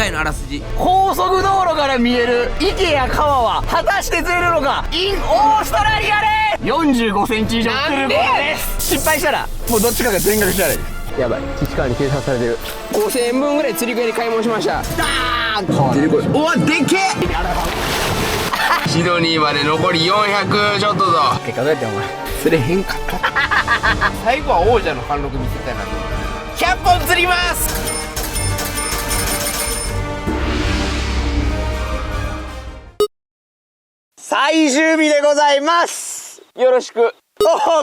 回のあらすじ。高速道路から見える池や川は果たして釣れるのか。インオーストラリアで45センチ以上釣ることです。失敗したらもうどっちかが全額支払いです。やばい、岸川に警察されてる。5000円分ぐらい釣り具屋に買い物しました。ダーンと出てこい。おわ、でけえ。シドニーまで残り400ちょっとぞ。結果どうやってお前釣れへんかった最後は王者の貫禄見せたいなと思って。100本釣ります。最終日でございます。よろしく。お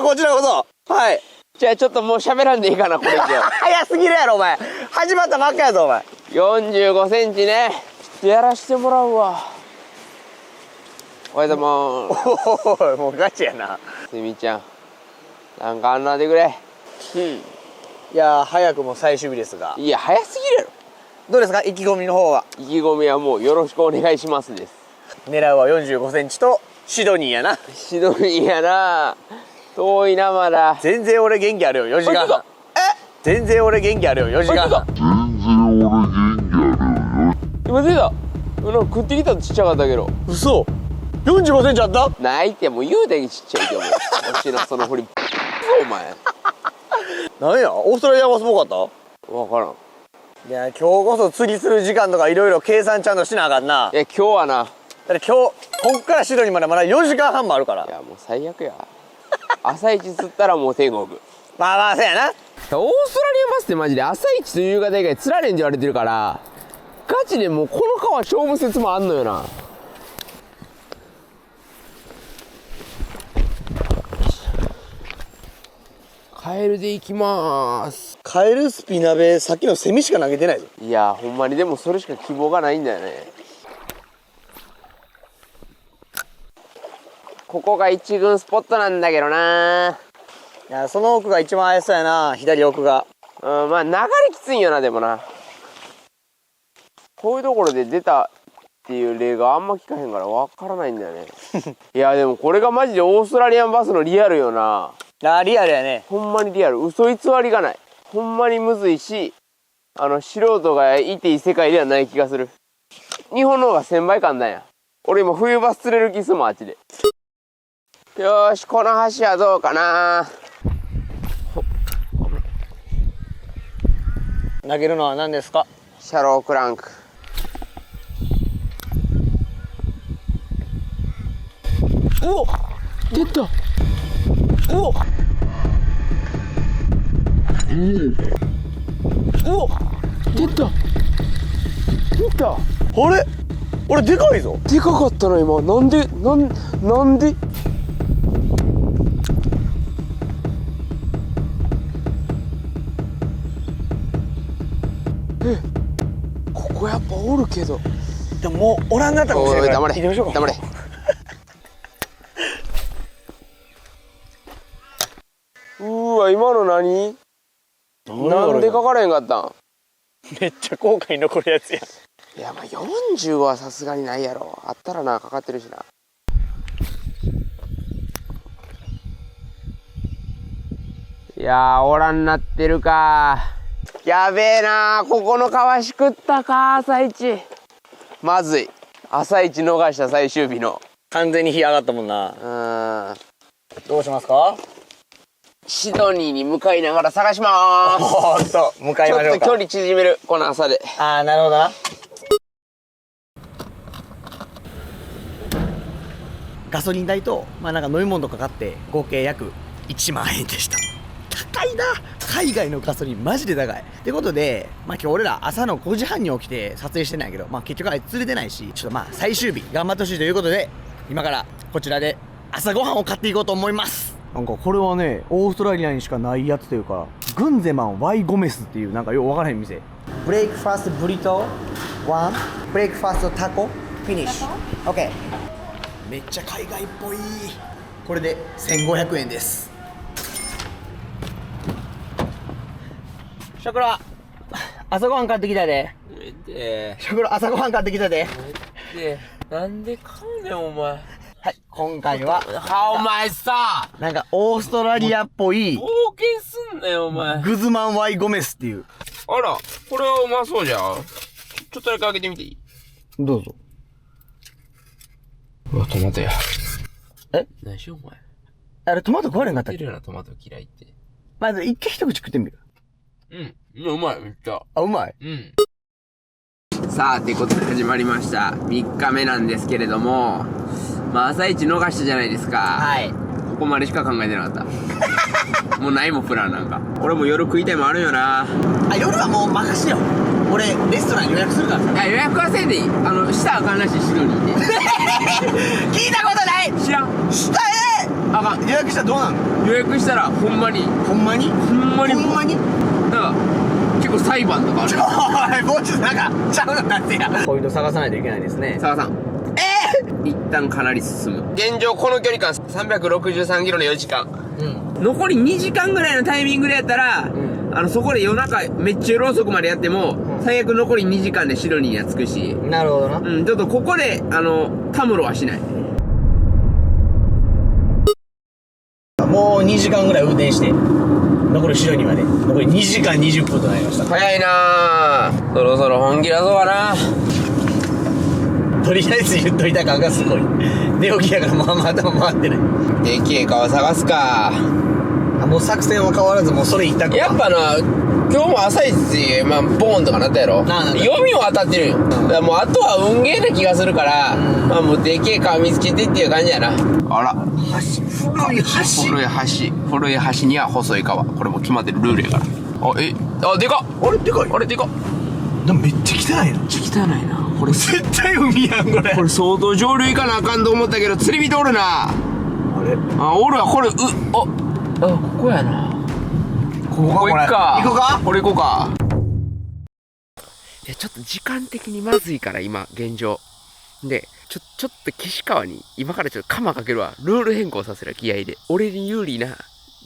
お、こちらこそ。はい。じゃあちょっともう喋らんでいいかな、これ以上。早すぎるやろお前。始まったばっかやぞお前。45センチね。ちょっとやらしてもらうわ。おはようございます。おお、もうガチやな。すみちゃん、なんか案内でくれ。いやー、早くも最終日ですが。いや、早すぎるやろ。どうですか、意気込みの方は。意気込みはもうよろしくお願いしますです。狙うは45センチとシドニーやな。シドニーやな。遠いな、まだ。全然俺元気あるよ、4時間半。全然俺元気あるよ、4時間半。今出た。なんか食ってきたのちっちゃかったけど。嘘。45センチあった。ないって、もう言うだけちっちゃいけど。おしのその振りお前。なんや、オーストラリアはすごかっ分からん。た。いや、今日こそ釣りする時間とかいろいろ計算ちゃんとしなあかんな。いや、今日はな。だって今日こっからシドニーまでまだ4時間半もあるから。いや、もう最悪や。朝一釣ったらもう天国。まあまあそうやな。オーストラリアバスってマジで朝一と夕方以外釣られんって言われてるから、ガチでもうこの川勝負説もあんのよな。カエルで行きまーす。カエルスピナベ、さっきのセミしか投げてないぞ。いやほんまにでもそれしか希望がないんだよね。ここが一軍スポットなんだけどな。いや、その奥が一番怪しそうやな、左奥が。うん、まあ流れきついんよな。でもな、こういうところで出たっていう例があんま聞かへんから分からないんだよね。いやでもこれがマジでオーストラリアンバスのリアルよな。あ、リアルやね。ほんまにリアル。嘘偽りがない。ほんまにむずいし、素人がいていい世界ではない気がする。日本の方が1000倍簡単や。俺今冬バス釣れる気すもん、あっちで。よーし、この橋はどうかな。投げるのは何ですか。シャロークランク。うおっ、出た。うおっ、うおっ、出た。見た。あれ、俺でかいぞ。でかかったな今。なんでなんで。ここやっぱおるけど。でももうおらんなったかもしれないから。黙れ行きましょうか。黙れ。わ、今の何？なんで書かれへんかったん？めっちゃ後悔残るやつや。いや、まあ40はさすがにないやろ。あったらな、かかってるしな。いやー、おらんなってるか。やべえなー、ここの川し食ったか、朝一。まずい。朝一逃した最終日の。完全に火上がったもんな。どうしますか。シドニーに向かいながら探しまーす。ほんと、向かいましょうか。ちょっと距離縮める、この朝で。ああ、なるほどな。ガソリン代と、まあなんか飲み物とか買って合計約1万円でした。高いな。海外のガソリンマジで高い。ってことで、まあ今日俺ら朝の5時半に起きて撮影してないけど、まあ結局あいつ釣れてないし、ちょっとまあ最終日頑張ってほしいということで、今からこちらで朝ごはんを買っていこうと思います。なんかこれはね、オーストラリアにしかないやつというか、グンゼマン Y ゴメスっていうなんかようわからへん店。ブレイクファーストブリトー1、ブレイクファーストタコ、フィニッシュ。OK。めっちゃ海外っぽい。これで1500円です。ショクロ、朝ごはん買ってきたで。ショクロ、朝ごはん買ってきたで。なんで買うねんお前。はい、今回はお前さ、なんかオーストラリアっぽい冒険すんなよお前。グズマン Y ゴメスっていう。あら、これはうまそうじゃん。ちょっとだけ開けてみていい？どうぞ。うわ、トマトや。え？何しよう、お前。あれ、トマト食われんかったっけ？言ってるようなトマト嫌いって。まず、一回一口食ってみる。うまい、めっちゃ。あ、うまい。さあ、ということで始まりました。3日目なんですけれども、まあ、朝一逃したじゃないですか。はい。ここまでしか考えてなかった。もうないもん、プランなんか。俺も夜食いたいもんあるよな。あ、夜はもう任せよ。俺、レストラン予約するからさ。予約はせんでいい。したらあかんらしい、シドニーで。聞いたことない。知らん。したあかん。予約したらどうなの？予約したら、ほんまに。ほんまになんか、結構裁判とかある。もうちょっとなんか、ちゃうのなんてや。ポイント探さないといけないですね。ささん。一旦かなり進む。現状この距離感363キロの4時間。残り2時間ぐらいのタイミングでやったら、そこで夜中めっちゃ夜遅くまでやっても、最悪残り2時間でシドニーには着くし。なるほどな。ちょっとここで、たむろはしない。もう2時間ぐらい運転して、残りシドニーまで。残り2時間20分となりました。早いなぁ。そろそろ本気出そうかな。とりあえず言っといた感がすごい。寝起きやからもうあんま頭回ってない。でけえ川探すか。あ、もう作戦は変わらずもうそれ一択。やっぱな、今日も朝一で、ボーンとかなったやろ。読みは当たってるよ。だからもうあとは運ゲーな気がするから、もうでけえ川見つけてっていう感じやな。あら。古い橋には細い川。これも決まってるルールやから。でかっ。あれでかい。でもめっちゃ汚いな。汚いな。これ絶対海やん、これ。これ相当上流行かなあかんと思ったけど、釣り人おるな。あれ？おるわ、これ、ここやな。ここ行くか。行こうか？これ行こうか。いや、ちょっと時間的にまずいから、今、現状。で、ちょっと岸川に、今からちょっと鎌かけるわ。ルール変更させる気合で。俺に有利な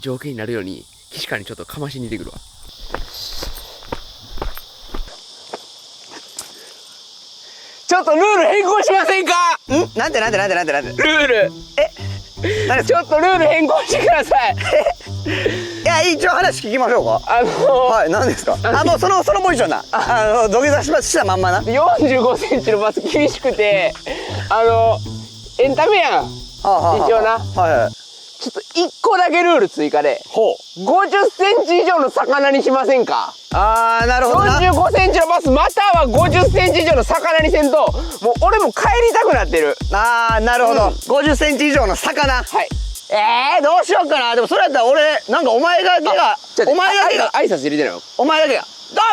条件になるように、岸川にちょっとかましに行ってくるわ。ちょっとルール変更しませんか？なんてルール。ちょっとルール変更してください。いや、一応話聞きましょうか。はい、何ですか？もうそのポジションだ。土下座したまんまな。45センチのバス厳しくて、エンタメやん。一応な。ちょっと1個だけルール追加で、50センチ以上の魚にしませんか？なるほどな。45センチのバスまたは50センチ以上の魚にせんと、もう俺も帰りたくなってる。なるほど。50センチ以上の魚。はい。どうしようかな。でもそれやったら俺、なんかお前だけが挨拶入れてないよ。お前だけが。ど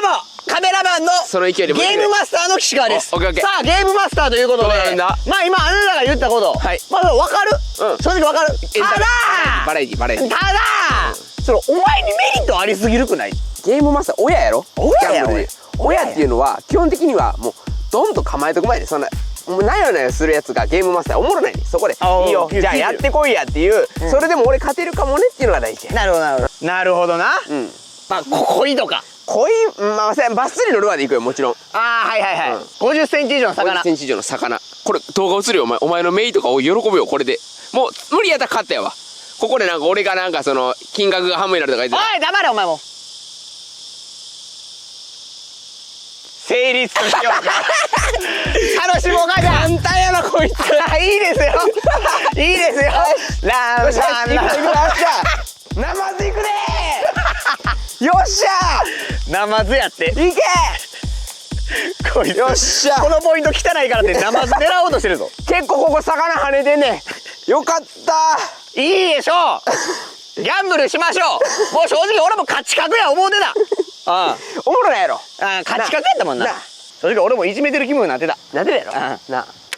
うもカメラマンのその勢いでゲームマスターの岸川です。さオッケーオッケー。あ、ゲームマスターということで、まあ今あなたが言ったこと、はい。まだ分かる？正直分かる？ただバラエティただそれお前にメリットありすぎるくない？ゲームマスター親やろ？親やろ。親っていうのは基本的にはもうドンと構えとく前で、そんなもうなよなよするやつがゲームマスターおもろないね。そこでいいよ、じゃあやってこいやっていう、それでも俺勝てるかもねっていうのが大事や。なるほどな。まあ鯉とかバス釣りのルアーで行くよ、もちろん。はい。50センチ以上の魚。50センチ以上の魚。これ動画映るよ、お前のメイとかを喜ぶよ、これで。もう無理やったら勝ったやわ。ここでなんか俺がなんかその金額が半分になるとか言っておい黙れお前も。成立としようか。楽しもうかじゃん。簡単やなこいつ。いいですよ。ランナマズ行くね。よっしゃナマズやって。いけこいつ。よっしゃ。このポイント汚いからってナマズ狙おうとしてるぞ。結構ここ魚跳ねてんねん。よかった。いいでしょう。ギャンブルしましょう。もう正直俺も勝ち確や思うてた。おもろないやろ。勝ち確やったもんな。正直俺もいじめてる気分になってた。なってるやろ。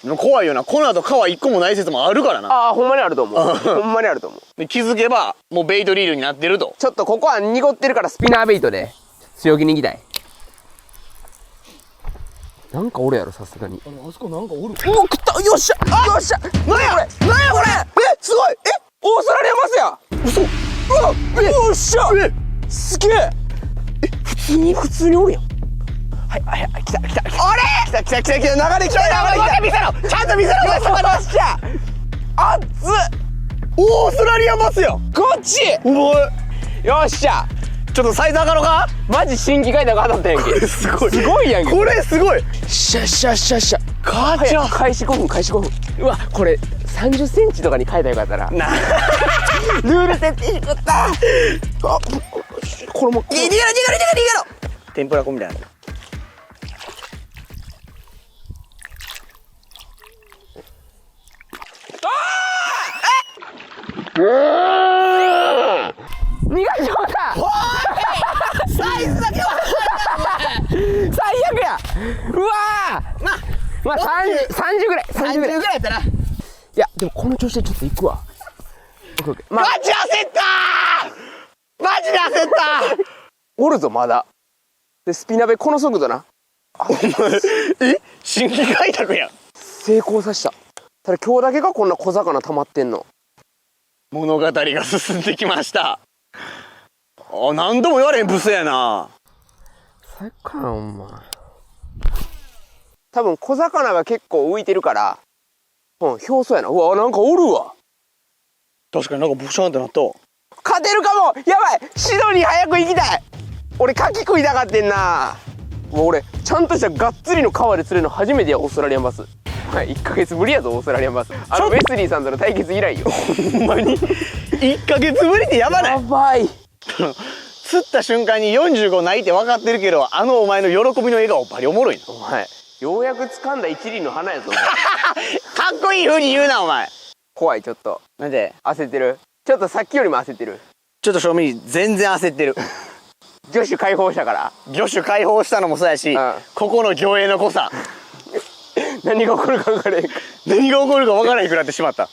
でも怖いよな。この後川一個もない説もあるからな。ほんまにあると思う。ほんまにあると思う。気づけばもうベイトリールになってると。ちょっとここは濁ってるからスピナーベイトで強気に行きたい。なんかおるやろ、さすがに。あそこなんかおる。食った。よっしゃ。何やこれ。すごい。オーストラリアマスや。嘘。よっしゃ。すげえ。普通におるやん。はい、来た。あれ？来た。流れ来た。見せろ。ちゃんと見せろ。よっしゃ。熱っ。オーストラリアマスやん。こっち。お前。よっしゃ。ちょっとサイズ上がろうか。マジ新規開拓当たったやんけ。すごい。すごいやんけ。これすごい。シャッシャッシャッシャッ。ガチャ。開始5分、開始5分。うわ、これ30センチとかに変えたらよかったな。な。ルール設定しくった。あ、これも。逃げろ。天ぷら粉みたいな。逃がしまったサイズだけは最悪や。うわー、まあ30ぐらい、30ぐらい。らいやったな。いや、でもこの調子でちょっと行くわ。まあ、マジ焦ったマジで焦ったおるぞ、まだ。で、スピナベこの速度な。え、新規開拓やん。成功させた。ただ今日だけがこんな小魚溜まってんの。物語が進んできました。あ、何度も言われへんブスやな。最高やん、お前。多分小魚が結構浮いてるから、表層やな。うわ、なんかおるわ。確かになんかブシャーンってなった。勝てるかも。やばい、シドニー早く行きたい。俺牡蠣食いたがってんな。もう俺ちゃんとしたがっつりの川で釣れるの初めてや。オーストラリアンバス。はい、1ヶ月ぶりやぞ、オーストラリアンバス。ウェスリーさんとの対決以来よ。ほんまに1ヶ月ぶりってやばない？やばい。釣った瞬間に45ないって分かってるけど、あのお前の喜びの笑顔バリおもろいな。お前ようやく掴んだ一輪の花やぞ。かっこいい風に言うなお前。怖い、ちょっとなんで？焦ってる。ちょっとさっきよりも焦ってる。ちょっと正味全然焦ってる。魚種解放したから。魚種解放したのもそうやし、うん、ここの魚影の濃さ。何が起こるか分からへん。何が起こるか分からへんくなってしまった。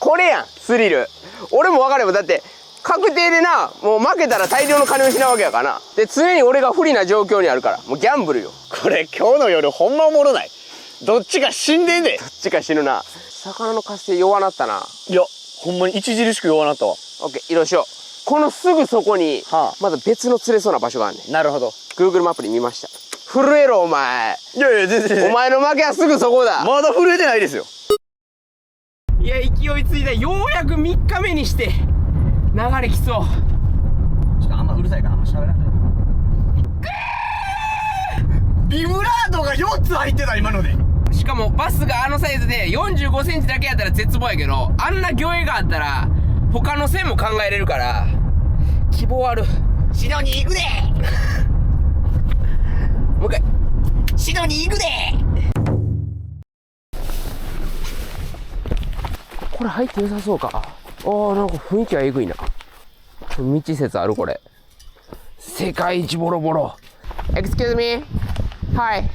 これやん、スリル。俺も分かれば、だって確定でな、もう負けたら大量の金を失うわけやからな。で、常に俺が不利な状況にあるから、もうギャンブルよ。これ今日の夜ほんまおもろない。どっちか死んでんで。どっちか死ぬな。魚の活性弱なったな。いや、ほんまに著しく弱なったわ。オッケー、移動しよう。このすぐそこに、まだ別の釣れそうな場所があるねん。なるほど。 Google マップで見ました。震えろお前。いやいや、全然お前の負けはすぐそこだ。まだ震えてないですよ。いや、勢いついた。ようやく3日目にして流れきそう。ちょっとあんまうるさいからあんま喋らない。ビブラードが4つ入ってた今ので。しかもバスがあのサイズで45センチだけやったら絶望やけど、あんな魚影があったら他の線も考えれるから希望ある。シドニー行くで。もう一回。シドニー行くで。これ入って良さそうか。ああ、なんか雰囲気はえぐいな。道説あるこれ。世界一ボロボロ。Excuse me. Hi.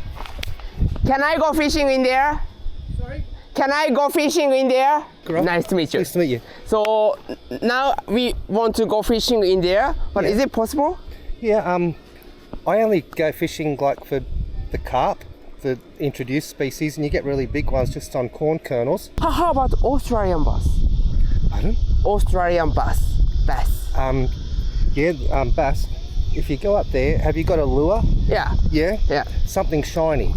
Can I go fishing in there? Sorry? Can I go fishing in there? Correct. Nice to meet you. Nice to meet you. So now we want to go fishing in there, but is it possible? Yeah, I only go fishing like for the carp, the introduced species, and you get really big ones just on corn kernels. How about Australian bass? Pardon? Australian bass. Bass. If you go up there, have you got a lure? Yeah. Yeah? Yeah. Something shiny.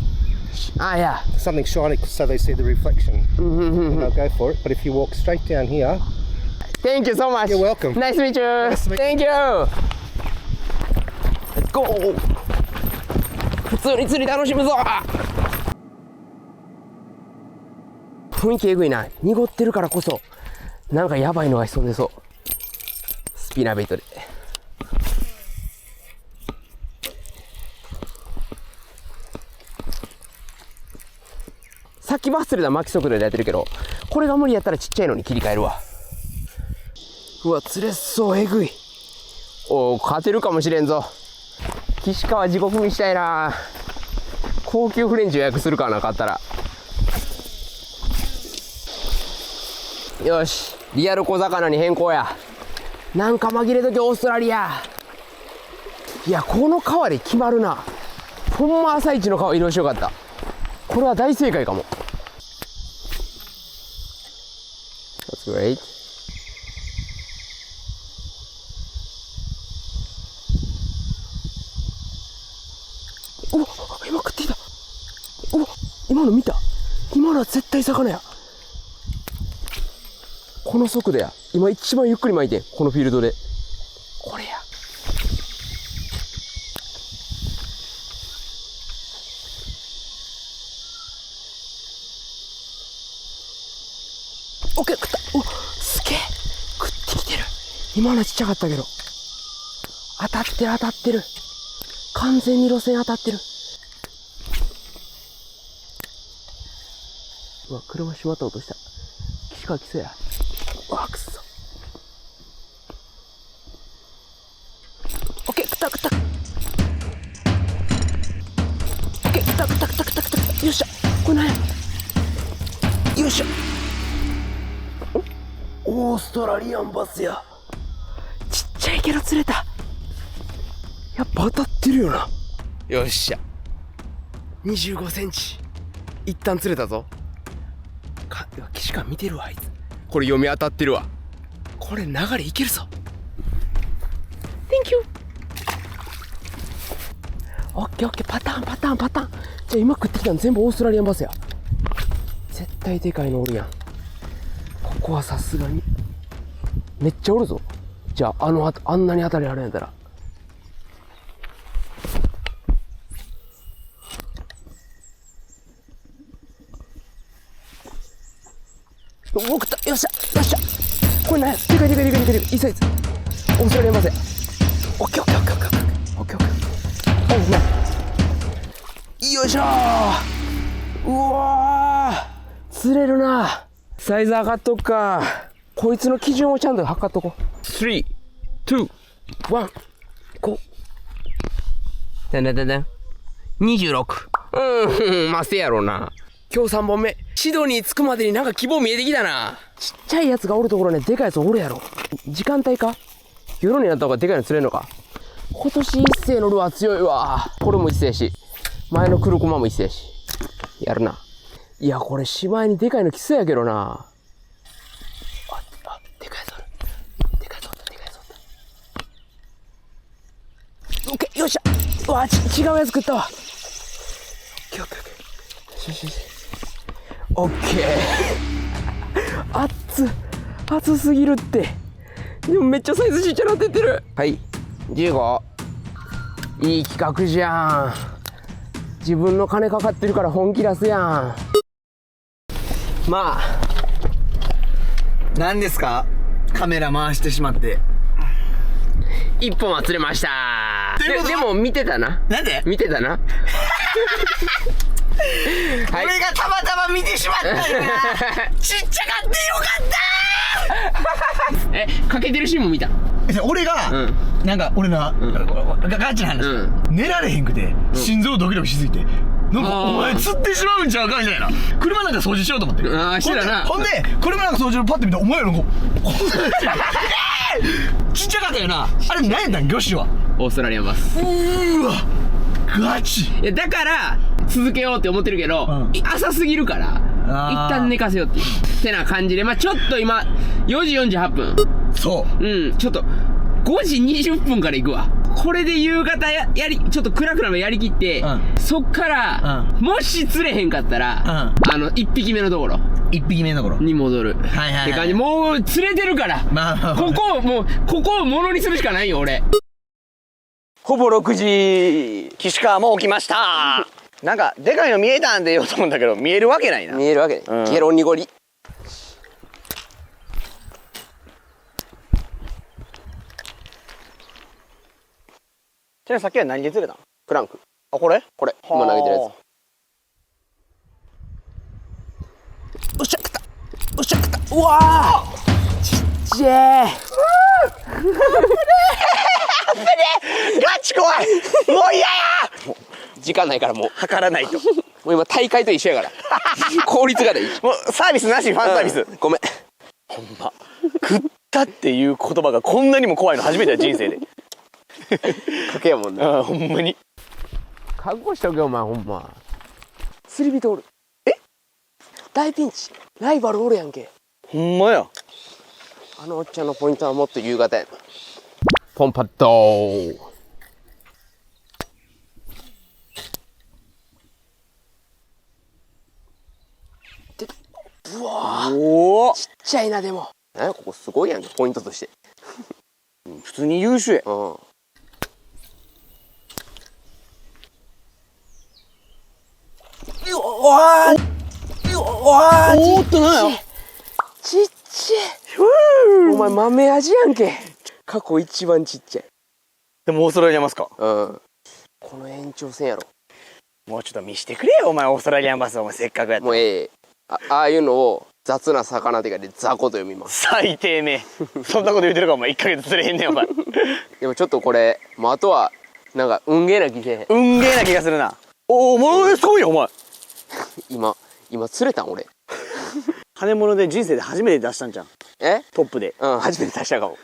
Yeah. Something shiny so they see the reflection. And they'll go for it. But if you walk straight down here, Thank you so much. You're welcome. Nice to meet you. Nice to meet you. Thank you. Let's go. 普通に釣り楽しむぞ。雰囲気えぐいな。濁ってるからこそなんかやばいのが潜んでそう。スピナーベイトで。さっきバス釣れた巻き速度でやってるけど、これが無理やったらちっちゃいのに切り替えるわ。うわ、釣れそう、えぐい。おお、勝てるかもしれんぞ。岸川地獄見したいな。高級フレンチ予約するかな、勝ったら。よし、リアル小魚に変更や。なんか紛れときオーストラリア。いや、この川で決まるな。ほんま朝一の川移動しよかった。これは大正解かも。That's great. お、今食っていた。お、今の見た。今のは絶対魚や。この速度や。今一番ゆっくり巻いて、このフィールドで。これや。オッケー、食った。お、すげえ。食ってきてる。今のちっちゃかったけど。当たってる当たってる。完全に路線当たってる。うわ、車閉まった音した。岸川来そうや。うわ、くっそ。オッケー、食った食った。オッケー、食った食った食った食った食った。よっしゃ。これなんや。よいしょ。オーストラリアンバスや。ちっちゃいけど釣れた。やっぱ当たってるよな。よっしゃ。25センチ。一旦釣れたぞ。岸川見てるわ、あいつ。これ読み当たってるわ。これ流れいけるぞ。Thank you。オッケーオッケー、パターンパターンパターン。じゃあ今食ってきたの全部オーストラリアンバスや。絶対でかいのおるやん。ここはさすがにめっちゃおるぞ。じゃああんなに当たりあるんやったら。お、食った。よっしゃよっしゃ。これなんや。でかいでかいでかいでかいでかい。いいサイズ。オーストラリアンバスや。オッケーオッケーオッケーオッケーオッケーオッケーオッケー。おうまい。よいしょー。うわー、釣れるな。サイズ上がっとくか。こいつの基準をちゃんと測っとこう。3、2、1、ゴー。だんだんだんだん。26。まあせやろうな。今日3本目。シドニー着くまでになんか希望見えてきたな。ちっちゃいやつがおるところね、でかいやつおるやろ。時間帯か。夜になった方がでかいの釣れんのか。今年一世のルアー強いわ。これも一世やし、前のクルコマも一世やし。やるな。いや、これしまいにでかいの来そうやけどな。でかいぞ。でかいぞ。でかいぞ。オッケー、よっしゃ。うわ、違うやつ食ったわ。オッケーオッケーオッケー。よしよし。オッケー。熱すぎるって。でもめっちゃサイズちっちゃなってってる。はい、15。いい企画じゃん。自分の金かかってるから本気出すやん。まあ何ですか、カメラ回してしまって。一本は釣れました。でも見てたな。なんで見てたな。はい、俺がたまたま見てしまったよな。ちっちゃかってよかったかけてるシーンも見た。俺が、なんか俺な、ガチな話、寝られへんくて、心臓ドキドキしすぎて、なんかお前釣ってしまうんちゃうかみたいな。車なんか掃除しようと思って。してたな。ほんで車なんか掃除をパッて見たらお前らのちっちゃかったよな。あれ何やったん、魚種は。オーストラリアンバス。うわガチ。いやだから続けようって思ってるけど、浅すぎるから一旦寝かせようっていうてな感じで、まあちょっと今4時48分。そう。ちょっと5時20分から行くわ。これで夕方ちょっと暗くなるのやりきって、そっから、もし釣れへんかったら、1匹目のところ1匹目のところに戻るって感じ。もう釣れてるから、ここをものにするしかないよ俺。ほぼ6時。岸川も起きました。なんかでかいの見えたんで言おうと思うんだけど、見えるわけないな。見えるわけない。ゲロ濁り。ちなみにさっきは何で釣れたの？クランク。あ、これ今投げてるやつ。よっしゃ、食った。よっしゃ、食った。うわー、ちっちゃい。ガチ怖い。もう嫌や。時間ないからもう測らないと。もう今大会と一緒やから。効率がいい。もうサービスなし、ファンサービス。ごめん。ほんま食ったっていう言葉がこんなにも怖いの初めてだ、人生で。賭けやもんな。ほんまに覚悟しとけよお前。ほんま釣り人おる。大ピンチ。ライバルおるやんけ。ほんまや。あのおっちゃんのポイントはもっと夕方やな。ポンパッドー。出た。うわー、おお、ちっちゃいな。でもここすごいやんけ、ポイントとして。普通に優秀や。おーっとなんや。ちっちゃい。お前豆味やんけ。過去一番ちっちゃい。でもオーストラリアマスか。うん。この延長線やろ。もうちょっと見してくれよお前、オーストラリアンバス。お前せっかくやったら。もうああいうのを雑な魚って書いて雑魚と読みます。最低め。そんなこと言うてるかお前。1ヶ月釣れへんねんお前。でもちょっとこれ、あとはなんか運ゲーな気せえへん。運ゲーな気がするな。お前すごいよお前。今釣れたん俺。金物で人生で初めて出したんじゃん。トップで。うん、初めて出したかも。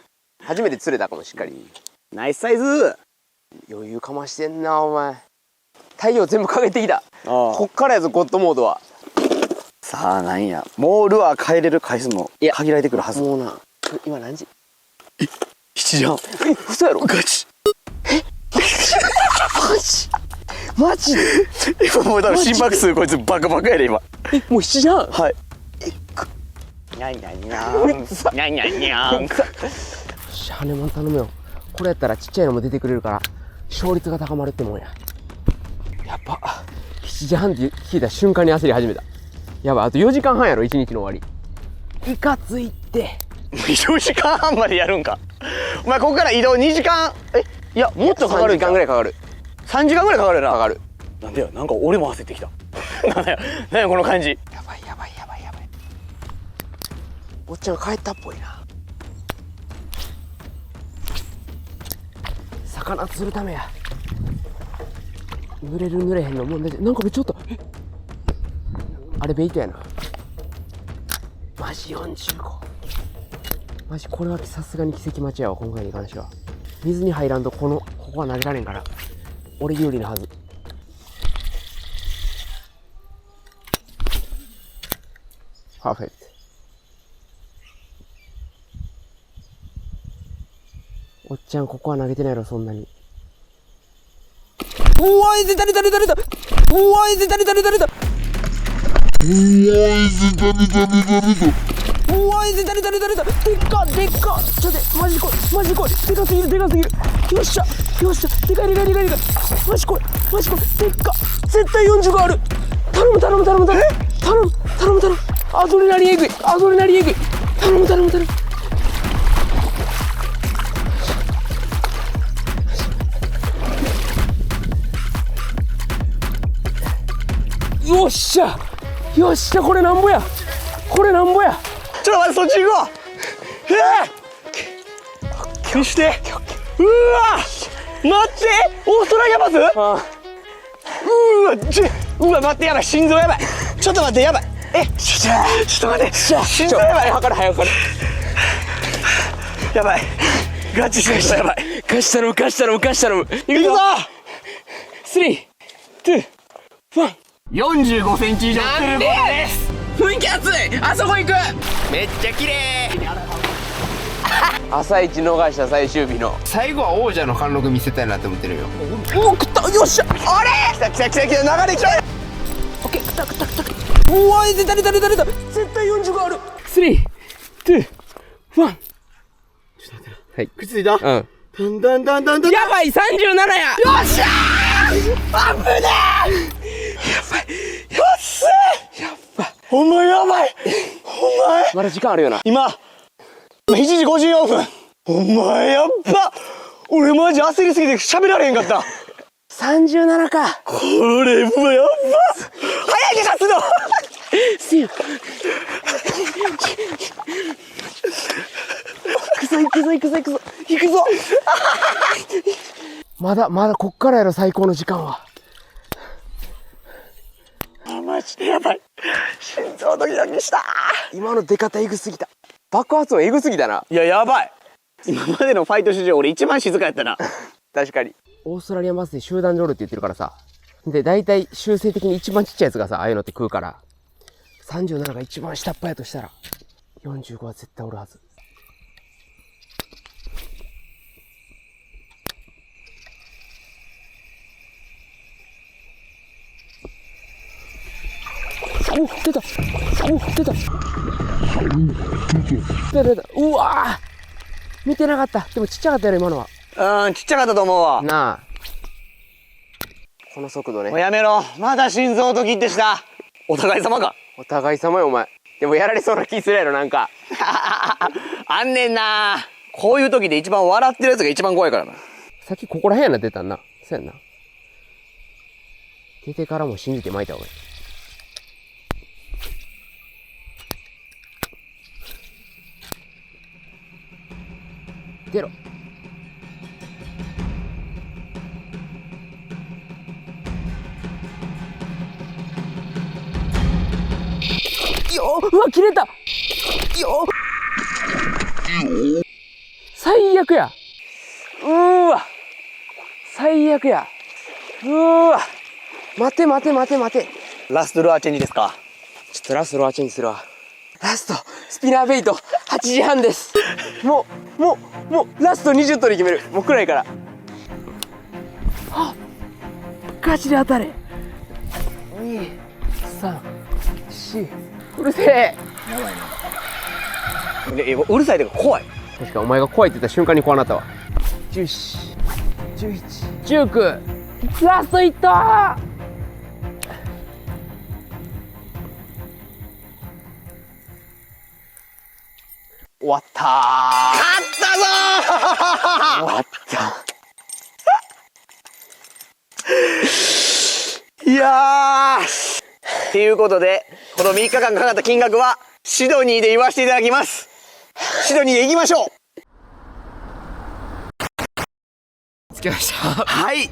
初めて釣れたかも、しっかり。ナイスサイズ。余裕かましてんなお前。太陽全部かけてきた。こっからやぞゴッドモードは。さあなんや、もうルアー変えれる回数も限られてくるはず。もうな、今何時？7時半。嘘やろ？ガチ。マジで今もう多分心拍数こいつバカバカやで今。もう7時半。はい。にゃんにゃんにゃん。にゃんにゃんにゃん。シャネモン頼むよ。これやったらちっちゃいのも出てくれるから勝率が高まるってもんや。やっぱ7時半って聞いた瞬間に焦り始めた。やばい、あと4時間半やろ、1日の終わり。いかついって。4時間半までやるんか。お前ここから移動2時間。いやもっとかかる。3時間ぐらいかかる。3時間ぐらいかかるな。かかる。なんでや、なんか俺も焦ってきた。なんやこの感じ。やばい。おっちゃん帰ったっぽいな。魚釣るためや。濡れる濡れへんの問題で、なんかめっちゃおった。あれベイトやな。マジ45。マジこれはさすがに奇跡待ちやわ、今回に関しては。水に入らんとここは投げられんから俺有利なはず。パーフェクト。おっちゃんここは投げてないやろ、そんなに。うわいぜ、誰だ。うわいぜ、誰だ。うわいぜ、誰だ。でっか。ちょっとマジ来い。でかすぎる。よっしゃ。でかい。マジ来い。でっか。絶対45ある。頼む。アドレナリンえぐい。頼む。よっしゃ、これなんぼや。ちょっと待って、そっち行こう。見して。うわ待って、オーストラリアバス。うわ待って、やばい、心臓やばい。ちょっと待って、やばい。ちょっと待って、心臓やばい。早くやばい、ガチしました。やばい。貸したの。いくぞ。3、2、1。45センチ以上釣ることです。雰囲気熱い。あそこ行く。めっちゃ綺麗。朝一逃した最終日の最後は王者の貫禄見せたいなって思ってるよ。食った。よっしゃ。あれ。来た。流れ来た。オッケー。食った。うわいぜ、誰だ。絶対45ある。3、2、1。ちょっと待ってな。はい。口ついた。うん。だん。やばい、37や。よっしゃー。危ねえ。やばい。よっしゃー。やばい。お前やばい。お前。まだ時間あるよな。今7時54分。お前やっば。俺マジ焦りすぎて喋られへんかった。37か。これもやっば。早いで立つの。せや。行くぞ。まだこっからやろ、最高の時間は。マジでやばい。心臓ドキドキした。今の出方エグすぎた。爆発音エグすぎたな。いや、やばい。今までのファイト史上俺一番静かやったな。確かに。オーストラリアンバスで集団でおるって言ってるからさ。で、大体修正的に一番ちっちゃいやつがさ、ああいうのって食うから。37が一番下っ端やとしたら、45は絶対おるはず。お、出た。うわー、見てなかった。でもちっちゃかったやろ、今のは。ちっちゃかったと思うわ。なあ。この速度ね。もうやめろ。まだ心臓ドキってした。お互い様か。お互い様よ、お前。でもやられそうな気するやろ、なんか。あんねんな。こういう時で一番笑ってるやつが一番怖いからな。さっきここら辺やな、出たんな。そうやんな。出てからも信じて巻いた方がいい。出ろ。よっ、うわ、切れたよっ、最悪や。うーわ、最悪や。うーわ、待て待て待て待て。ラストルアーチェンジですか。ちょっとラストロアチェンジするわ。ラストスピナーベイト8時半です。もうラスト20取り決める。もう暗いから。あ、ガチで当たれ。2、3、4。うるせえ。やばいな。でうるさいとか怖い。確かお前が怖いって言った瞬間に怖なったわ。14、11、19。ラストいったー。終わったー。勝ったぞー。終わった。いやー。ということで、この3日間かかった金額はシドニーで言わせていただきます。シドニーで行きましょう。着きました。はい。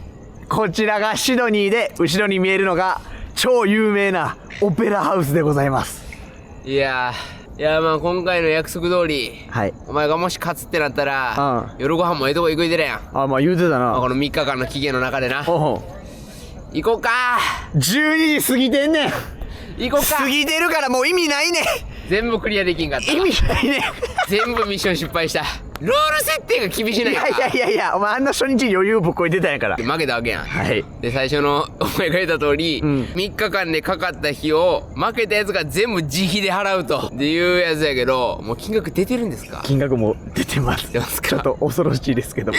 こちらがシドニーで、後ろに見えるのが超有名なオペラハウスでございます。いやまあ今回の約束通り、はい。お前がもし勝つってなったら、夜ご飯もええとこ行くいてるやん。あ、まあ言うてたな。この3日間の期限の中でな。おう。行こうか。12時過ぎてんねん。行こうか。過ぎてるからもう意味ないねん。全部クリアできんかった。意味ないねん。全部ミッション失敗した。ロール設定が厳しいないんか。いや、お前あんな初日に余裕ぶっこいてたんやから。負けたわけやん。はい。で、最初のお前が言った通り、3日間でかかった日を負けたやつが全部自費で払うとっていうやつやけど、もう金額出てるんですか？金額も出てます。出ますか？ちょっと恐ろしいですけども。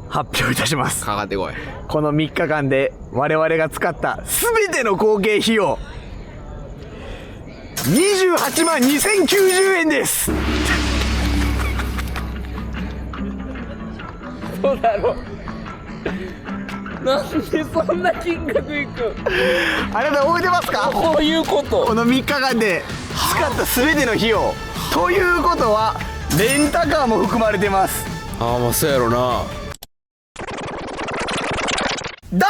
発表いたします。かかってこい。この3日間で我々が使った全ての合計費用、28万2090円です。そうだろ。なんでそんな金額いく？あなた覚えてますか？こういうこと。この3日間で使った全ての費用ということはレンタカーも含まれてます。ああ、まあそうやろな。どうも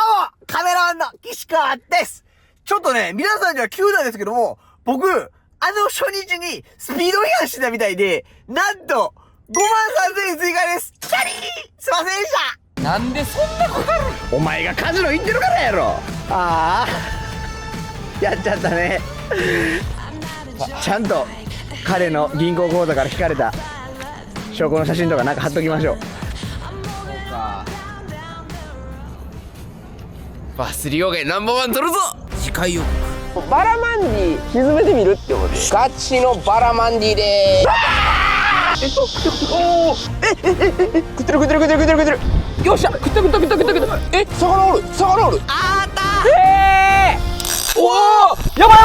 カメラマンの岸川です。ちょっとね、皆さんには急なんですけども、僕あの初日にスピード違反してたみたいで、なんと5万3000円追加です。チャリー、すいませんでした。なんでそんなかかる？お前がカジノ行ってるからやろ。ああ、やっちゃったね。ちゃんと彼の銀行口座から引かれた証拠の写真とかなんか貼っときましょう。バス利用外ナンバーワン取るぞ。次回予告。バラマンディ沈めてみるって思って。ガチのバラマンディでーす。おお、食ってる。よっしゃ、食った。魚おる。あーったおお、やばい。